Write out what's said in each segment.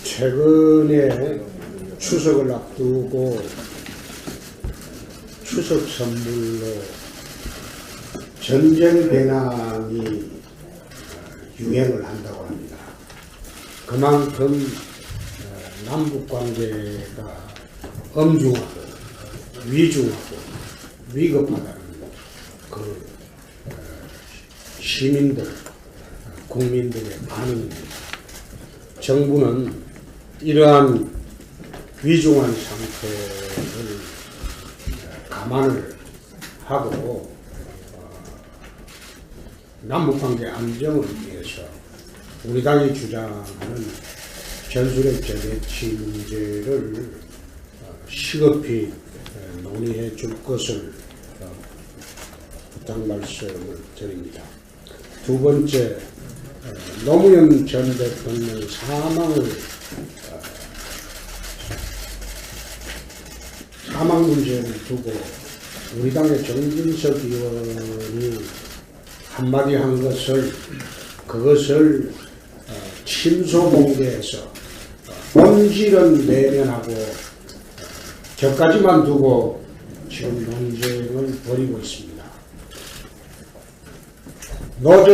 최근에 추석을 앞두고 추석 선물로 전쟁 배낭이 유행을 한다고 합니다. 그만큼 남북 관계가 엄중하고 위중하고 위급하다는 그 시민들, 국민들의 반응입니다. 정부는 이러한 위중한 상태를 감안을 하고 남북관계 안정을 위해서 우리 당이 주장하는 전술핵 재배치 문제를 시급히 논의해 줄 것을 부탁 말씀을 드립니다. 두 번째, 노무현 전 대통령 사망 문제를 두고 우리 당의 정진석 의원이 한마디 한 것을 그것을 침소봉대해서 본질은 내면하고 저까지만 두고 지금 논쟁을 벌이고 있습니다. 노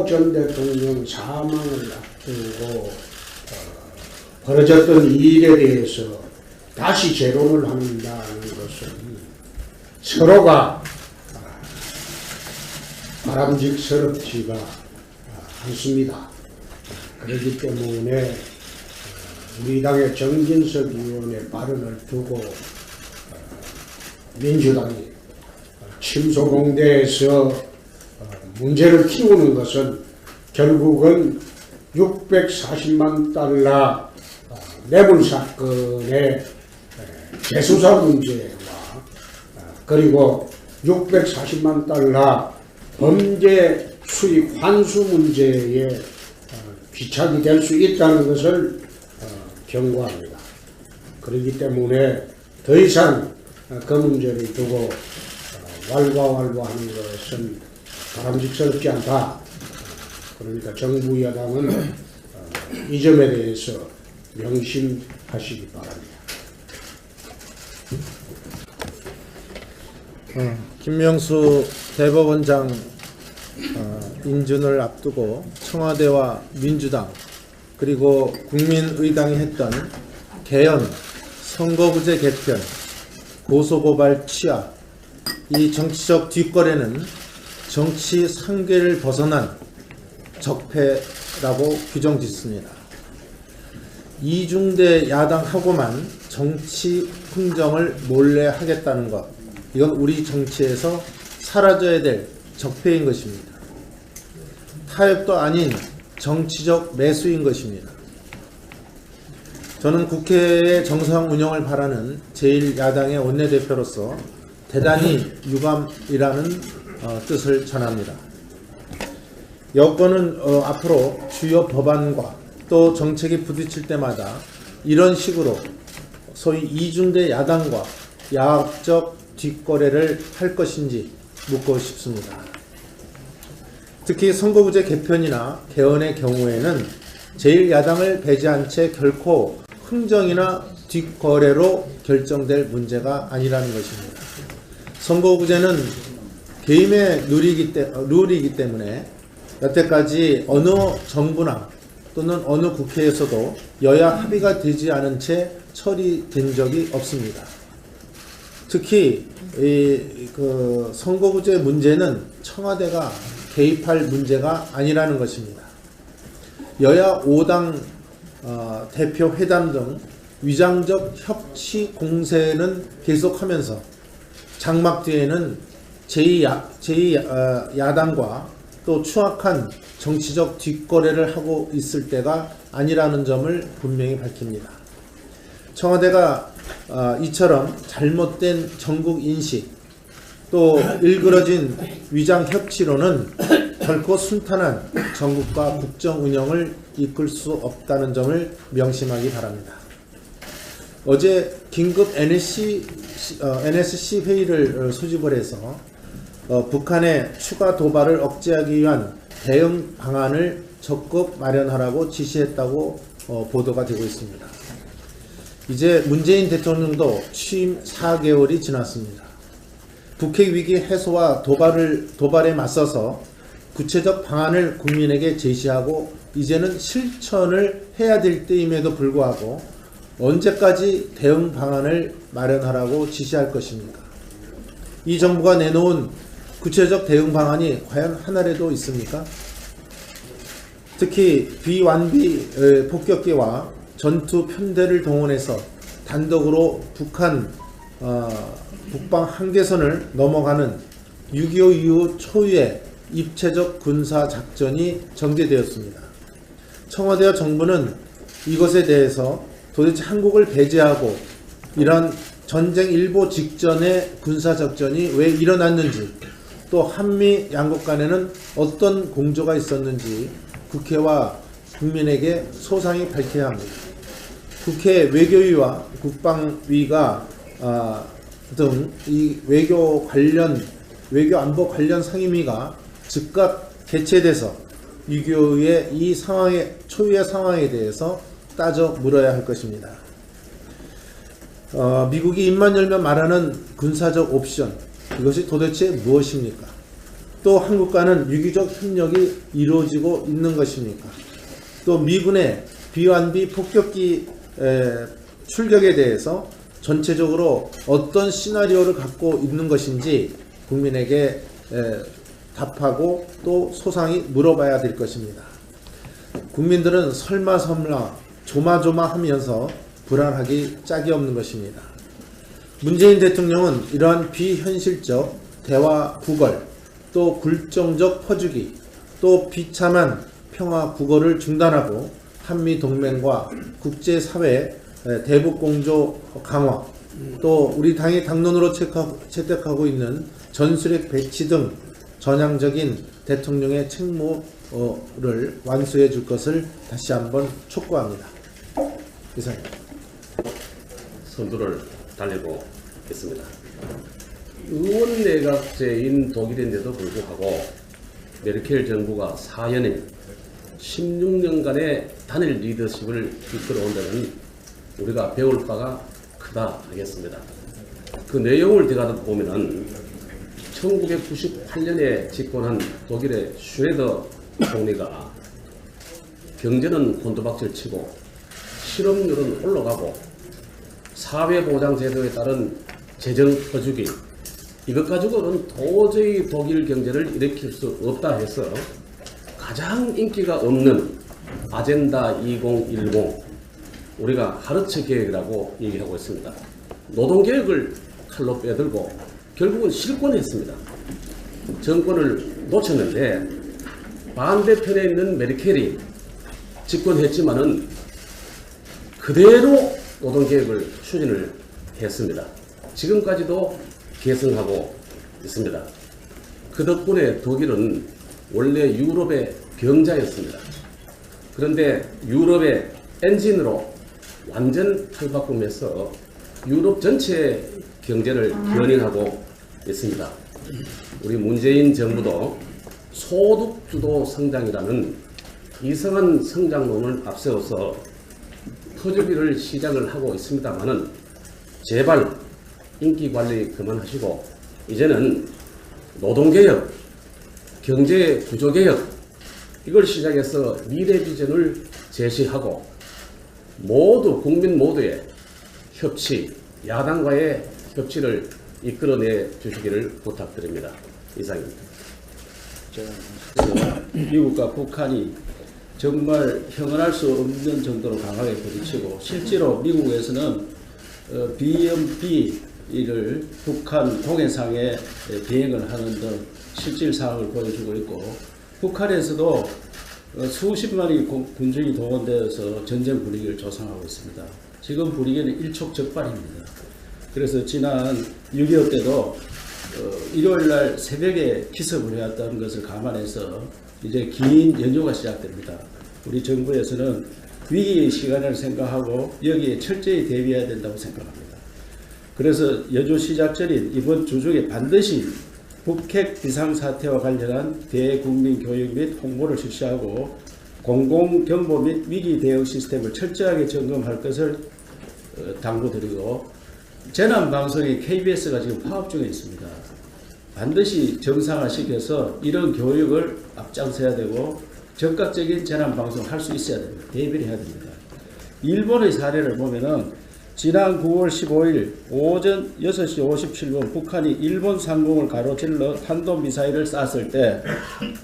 전 대통령 사망을 앞두고 벌어졌던 일에 대해서 다시 재론을 한다는 것은 서로가 바람직스럽지가 않습니다. 그렇기 때문에 우리 당의 정진석 의원의 발언을 두고 민주당이 침소봉대에서 문제를 키우는 것은 결국은 640만 달러 뇌물 사건의 재수사 문제와 그리고 640만 달러 범죄 수익 환수 문제에 귀착이 될 수 있다는 것을 경고합니다. 그렇기 때문에 더 이상 그 문제를 두고 왈가왈부하는 것은 바람직스럽지 않다. 그러니까 정부 여당은 이 점에 대해서 명심하시기 바랍니다. 김명수 대법원장 인준을 앞두고 청와대와 민주당 그리고 국민의당이 했던 개헌, 선거구제 개편, 고소고발 취하, 이 정치적 뒷거래는 정치 상계를 벗어난 적폐라고 규정짓습니다. 이중대 야당하고만 정치 흥정을 몰래 하겠다는 것, 이건 우리 정치에서 사라져야 될 적폐인 것입니다. 타협도 아닌 정치적 매수인 것입니다. 저는 국회의 정상 운영을 바라는 제1야당의 원내대표로서 대단히 유감이라는 뜻을 전합니다. 여권은 앞으로 주요 법안과 또 정책이 부딪힐 때마다 이런 식으로 소위 이중대 야당과 야합적 뒷거래를 할 것인지 묻고 싶습니다. 특히 선거구제 개편이나 개헌의 경우에는 제1야당을 배제한 채 결코 흥정이나 뒷거래로 결정될 문제가 아니라는 것입니다. 선거구제는 개임의 룰이기 때문에 여태까지 어느 정부나 또는 어느 국회에서도 여야 합의가 되지 않은 채 처리된 적이 없습니다. 특히 그 선거구제 문제는 청와대가 개입할 문제가 아니라는 것입니다. 여야 5당 대표 회담 등 위장적 협치 공세는 계속하면서 장막 뒤에는 제2야당과 또 추악한 정치적 뒷거래를 하고 있을 때가 아니라는 점을 분명히 밝힙니다. 청와대가 이처럼 잘못된 정국 인식 또 일그러진 위장 협치로는 결코 순탄한 정국과 국정 운영을 이끌 수 없다는 점을 명심하기 바랍니다. 어제 긴급 NSC 회의를 소집을 해서 북한의 추가 도발을 억제하기 위한 대응 방안을 적극 마련하라고 지시했다고 보도가 되고 있습니다. 이제 문재인 대통령도 취임 4개월이 지났습니다. 북핵 위기 해소와 도발에 맞서서 구체적 방안을 국민에게 제시하고 이제는 실천을 해야 될 때임에도 불구하고 언제까지 대응 방안을 마련하라고 지시할 것입니까? 이 정부가 내놓은 구체적 대응 방안이 과연 하나라도 있습니까? 특히 비완비 폭격기와 전투 편대를 동원해서 단독으로 북한 북방 한계선을 넘어가는 6.25 이후 초유의 입체적 군사 작전이 전개되었습니다. 청와대와 정부는 이것에 대해서 도대체 한국을 배제하고 이런 전쟁 일보 직전의 군사 작전이 왜 일어났는지, 또 한미 양국 간에는 어떤 공조가 있었는지 국회와 국민에게 소상히 밝혀야 합니다. 국회 외교위와 국방위가 등 이 외교 안보 관련 상임위가 즉각 개최돼서 6.25의 이 초유의 상황에 대해서 따져 물어야 할 것입니다. 미국이 입만 열면 말하는 군사적 옵션, 이것이 도대체 무엇입니까? 또 한국과는 유기적 협력이 이루어지고 있는 것입니까? 또 미군의 비완비 폭격기 출격에 대해서 전체적으로 어떤 시나리오를 갖고 있는 것인지 국민에게 답하고 또 소상히 물어봐야 될 것입니다. 국민들은 설마설마 조마조마하면서 불안하기 짝이 없는 것입니다. 문재인 대통령은 이러한 비현실적 대화 구걸, 또 굴종적 퍼주기, 또 비참한 평화 구걸을 중단하고 한미 동맹과 국제사회 대북 공조 강화, 또 우리 당이 당론으로 채택하고 있는 전술핵 배치 등 전향적인 대통령의 책무를 완수해 줄 것을 다시 한번 촉구합니다. 이상입니다. 선두를 달리고 있습니다. 의원내각제인 독일인데도 불구하고 메르켈 정부가 4연임 16년간의 단일 리더십을 이끌어온 데는 우리가 배울 바가 크다 하겠습니다. 그 내용을 들어가다 보면은 1998년에 집권한 독일의 슈레더 총리가 경제는 곤두박질 치고 실업률은 올라가고 사회보장제도에 따른 재정 퍼주기, 이것 가지고는 도저히 독일 경제를 일으킬 수 없다 해서 가장 인기가 없는 아젠다 2010, 우리가 하르츠 계획이라고 얘기하고 있습니다. 노동계획을 칼로 빼들고 결국은 실권했습니다. 정권을 놓쳤는데 반대편에 있는 메르켈이 집권했지만은 그대로 노동계획을 추진을 했습니다. 지금까지도 계승하고 있습니다. 그 덕분에 독일은 원래 유럽의 병자였습니다. 그런데 유럽의 엔진으로 완전 탈바꿈해서 유럽 전체의 경제를 견인하고 있습니다. 우리 문재인 정부도 소득주도 성장이라는 이상한 성장론을 앞세워서 퍼주기를 시작을 하고 있습니다만은 제발 인기관리 그만하시고 이제는 노동개혁, 경제구조개혁 이걸 시작해서 미래 비전을 제시하고 모두 국민 모두의 협치, 야당과의 협치를 이끌어내 주시기를 부탁드립니다. 이상입니다. 미국과 북한이 정말 형언할 수 없는 정도로 강하게 부딪히고 실제로 미국에서는 BMP를 북한 동해상에 비행을 하는 등 실질 사항을 보여주고 있고 북한에서도 수십만이 군중이 동원되어서 전쟁 분위기를 조성하고 있습니다. 지금 분위기는 일촉즉발입니다. 그래서 지난 6.25 때도 일요일날 새벽에 기습을 해왔다는 것을 감안해서 이제 긴 연휴가 시작됩니다. 우리 정부에서는 위기의 시간을 생각하고 여기에 철저히 대비해야 된다고 생각합니다. 그래서 연휴 시작 전인 이번 주 중에 반드시 북핵 비상사태와 관련한 대국민 교육 및 홍보를 실시하고 공공정보 및 위기 대응 시스템을 철저하게 점검할 것을 당부드리고, 재난방송의 KBS가 지금 파업 중에 있습니다. 반드시 정상화시켜서 이런 교육을 앞장서야 되고 적극적인 재난방송을 할 수 있어야 됩니다. 대비를 해야 됩니다. 일본의 사례를 보면은 지난 9월 15일 오전 6시 57분 북한이 일본 상공을 가로질러 탄도미사일을 쐈을 때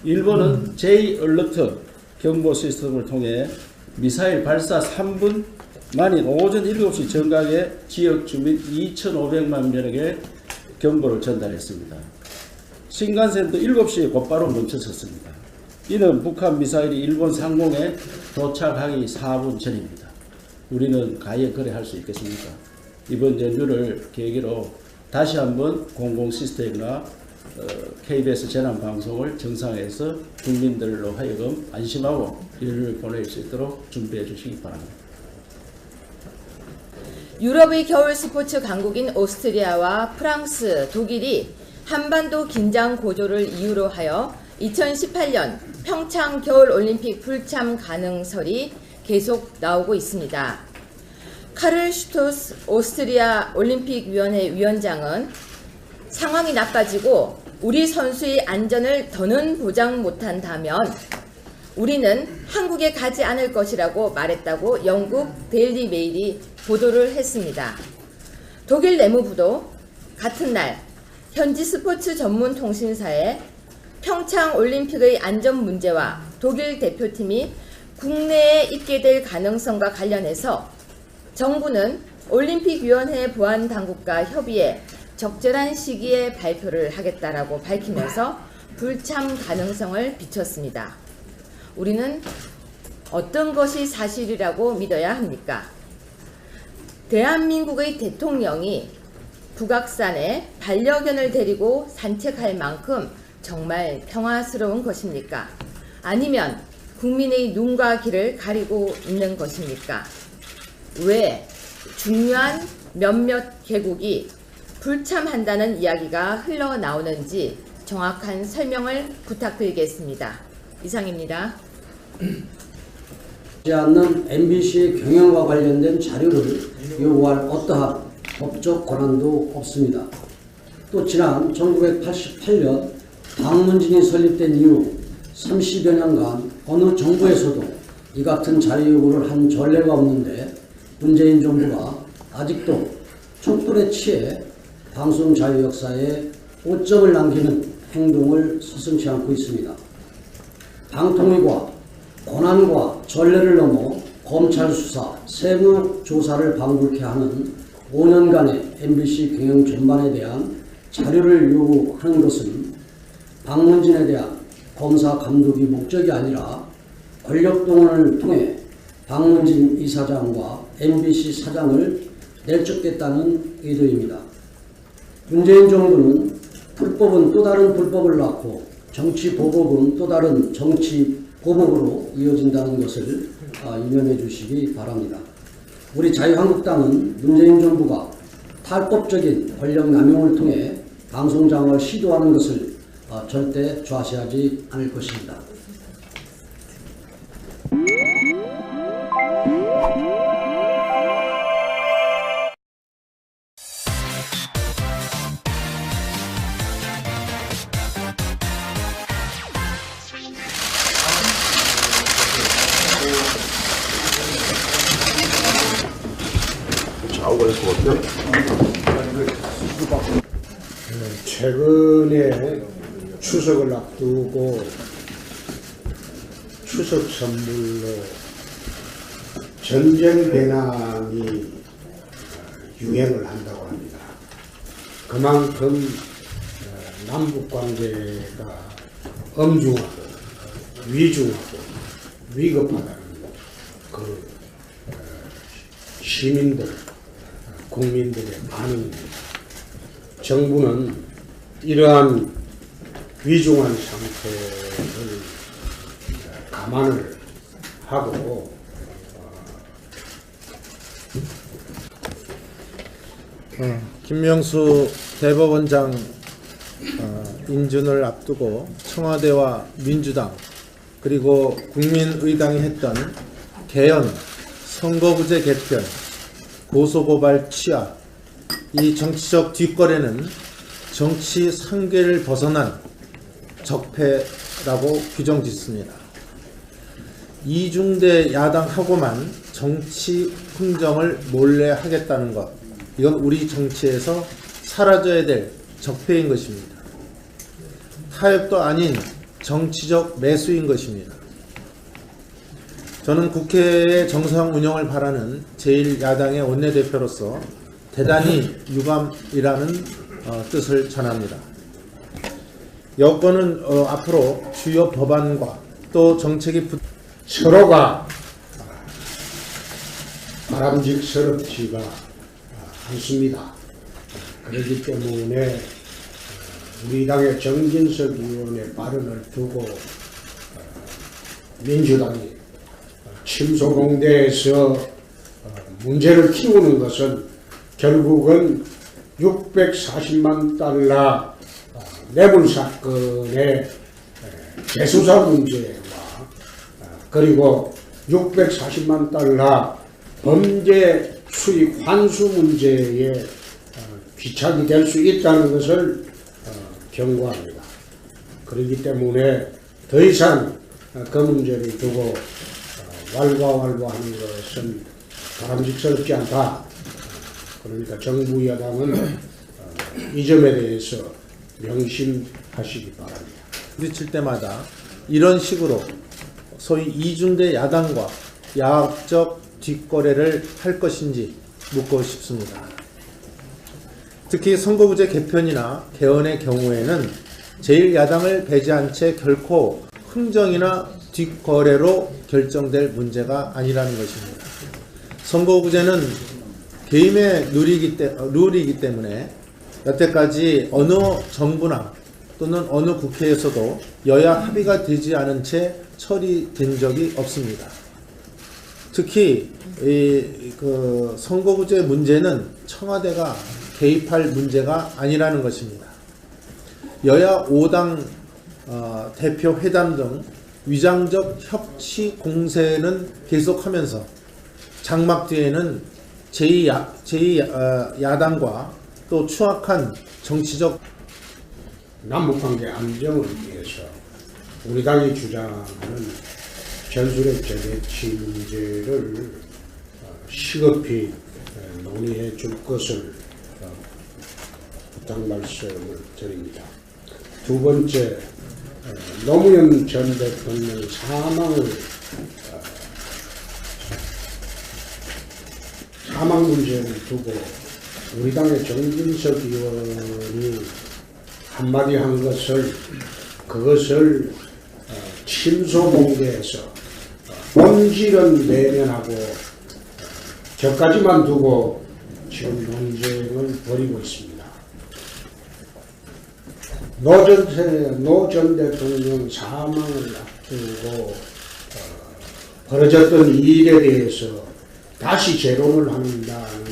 일본은 J-얼러트 경보 시스템을 통해 미사일 발사 3분 만인 오전 7시 정각에 지역 주민 2,500만 명에게 경보를 전달했습니다. 신간센도 7시에 곧바로 멈춰섰습니다. 이는 북한 미사일이 일본 상공에 도착하기 4분 전입니다. 우리는 과연 그래 할 수 있겠습니까? 이번 연휴를 계기로 다시 한번 공공 시스템이나 KBS 재난방송을 정상화해서 국민들로 하여금 안심하고 연휴를 보낼 수 있도록 준비해 주시기 바랍니다. 유럽의 겨울 스포츠 강국인 오스트리아와 프랑스, 독일이 한반도 긴장 고조를 이유로 하여 2018년 평창 겨울올림픽 불참 가능설이 계속 나오고 있습니다. 카를 슈토스 오스트리아 올림픽위원회 위원장은 상황이 나빠지고 우리 선수의 안전을 더는 보장 못한다면 우리는 한국에 가지 않을 것이라고 말했다고 영국 데일리 메일이 보도를 했습니다. 독일 내무부도 같은 날 현지 스포츠 전문 통신사에 평창 올림픽의 안전 문제와 독일 대표팀이 국내에 있게 될 가능성과 관련해서 정부는 올림픽위원회 보안 당국과 협의해 적절한 시기에 발표를 하겠다라고 밝히면서 불참 가능성을 비췄습니다. 우리는 어떤 것이 사실이라고 믿어야 합니까? 대한민국의 대통령이 북악산에 반려견을 데리고 산책할 만큼 정말 평화스러운 것입니까? 아니면 국민의 눈과 귀를 가리고 있는 것입니까? 왜 중요한 몇몇 개국이 불참한다는 이야기가 흘러나오는지 정확한 설명을 부탁드리겠습니다. 이상입니다. 하지 않는 MBC의 경영과 관련된 자료를 요구할 어떠한 법적 권한도 없습니다. 또 지난 1988년 방문진이 설립된 이후 30여 년간 어느 정부에서도 이 같은 자료 요구를 한 전례가 없는데 문재인 정부가 아직도 촛불에 취해 방송 자유 역사에 오점을 남기는 행동을 서슴지 않고 있습니다. 방통위가 권한과 전례를 넘어 검찰 수사, 세무 조사를 방불케 하는 5년간의 MBC 경영 전반에 대한 자료를 요구하는 것은 방문진에 대한 검사 감독이 목적이 아니라 권력 동원을 통해 방문진 이사장과 MBC 사장을 내쫓겠다는 의도입니다. 문재인 정부는 불법은 또 다른 불법을 낳고 정치 보복은 또 다른 정치 보복으로 이어진다는 것을 유념해 주시기 바랍니다. 우리 자유한국당은 문재인 정부가 탈법적인 권력 남용을 통해 방송장을 시도하는 것을 절대 좌시하지 않을 것입니다. 최근에 추석을 앞두고 추석 선물로 전쟁 배낭이 유행을 한다고 합니다. 그만큼 남북 관계가 엄중하고 위중하고 위급하다는 그 시민들, 국민들의 반응입니다. 정부는 이러한 위중한 상태를 감안을 하고 김명수 대법원장 인준을 앞두고 청와대와 민주당 그리고 국민의당이 했던 개헌, 선거구제 개편, 고소고발 취하, 이 정치적 뒷거래는 정치 상계를 벗어난 적폐라고 규정짓습니다. 이중대 야당하고만 정치 흥정을 몰래 하겠다는 것, 이건 우리 정치에서 사라져야 될 적폐인 것입니다. 타협도 아닌 정치적 매수인 것입니다. 저는 국회의 정상 운영을 바라는 제1야당의 원내대표로서 대단히 유감이라는 뜻을 전합니다. 여권은 앞으로 주요 법안과 또 정책이 서로가 바람직스럽지가 않습니다. 그렇기 때문에 우리 당의 정진석 의원의 발언을 두고 민주당이 침소봉대에서 문제를 키우는 것은 결국은 640만 달러 뇌물 사건의 재수사 문제와 그리고 640만 달러 범죄 수익 환수 문제에 귀착이 될 수 있다는 것을 경고합니다. 그렇기 때문에 더 이상 그 문제를 두고 왈가왈부하는 것은 바람직스럽지 않다. 그러니까 정부 여당은 이 점에 대해서 명심하시기 바랍니다. 부딪힐 때마다 이런 식으로 소위 이중대 야당과 야학적 뒷거래를 할 것인지 묻고 싶습니다. 특히 선거구제 개편이나 개헌의 경우에는 제1야당을 배제한 채 결코 흥정이나 뒷거래로 결정될 문제가 아니라는 것입니다. 선거구제는 개임의 룰이기 때문에 여태까지 어느 정부나 또는 어느 국회에서도 여야 합의가 되지 않은 채 처리된 적이 없습니다. 특히 그 선거구제 문제는 청와대가 개입할 문제가 아니라는 것입니다. 여야 5당 대표 회담 등 위장적 협치 공세는 계속하면서 장막 뒤에는 제2야당과 또 추악한 정치적 남북관계 안정을 위해서 우리 당이 주장하는 전술핵 재배치 문제를 시급히 논의해 줄 것을 부탁 말씀을 드립니다. 두 번째, 노무현 전 대통령 사망 문제를 두고 우리 당의 정진석 의원이 한마디 한 것을 그것을 침소봉대에서 본질은 내면하고 저까지만 두고 지금 논쟁을 벌이고 있습니다. 노 전 대통령 사망을 앞두고 벌어졌던 일에 대해서 다시 재론을 한다는